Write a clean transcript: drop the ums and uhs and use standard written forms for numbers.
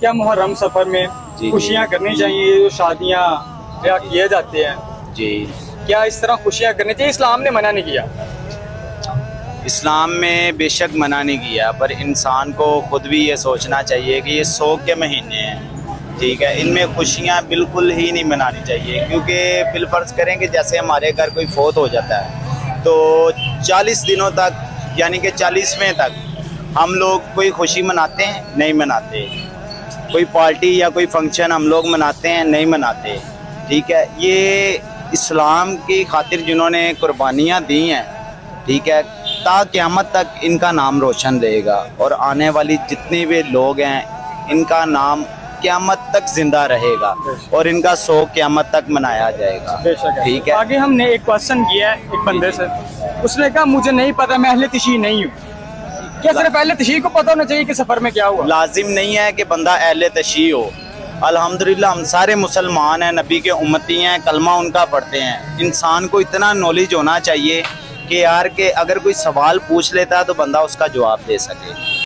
क्या मुहर्रम सफर में जी। खुशियाँ करनी चाहिए, ये जो शादियाँ ब्याह किए जाते हैं, जी। क्या इस तरह खुशियाँ करनी चाहिए? इस्लाम ने मना नहीं किया। इस्लाम में बेशक मना नहीं किया, पर इंसान को खुद भी ये सोचना चाहिए कि ये शौक के महीने हैं, ठीक है, इनमें खुशियाँ बिल्कुल ही नहीं मनानी चाहिए। क्योंकि बिलफर्ज करें कि जैसे हमारे घर कोई फौत हो जाता है तो 40 दिनों तक, यानी कि 40वें तक हम लोग कोई खुशी मनाते हैं? नहीं मनाते। कोई पार्टी या कोई फंक्शन हम लोग मनाते हैं? नहीं मनाते। ठीक है, ये इस्लाम की खातिर जिन्होंने कुर्बानियाँ दी हैं, ठीक है, ता क़यामत तक इनका नाम रोशन रहेगा और आने वाली जितने भी लोग हैं इनका नाम क़यामत तक जिंदा रहेगा और इनका शौक क़यामत तक मनाया जाएगा। बेशक है। ठीक है। आगे हमने एक क्वेश्चन किया है एक बंदे से, उसने कहा मुझे नहीं पता, मैं अहले तशरीह नहीं हूँ। क्या सिर्फ अहले तशरीह को पता होना चाहिए कि सफर में क्या हुआ? लाजिम नहीं है कि बंदा अहले तशरीह हो। अल्हम्दुलिल्लाह हम सारे मुसलमान हैं, नबी के उम्मती हैं, कलमा उनका पढ़ते हैं। इंसान को इतना नॉलेज होना चाहिए कि यार कि अगर कोई सवाल पूछ लेता है तो बंदा उसका जवाब दे सके।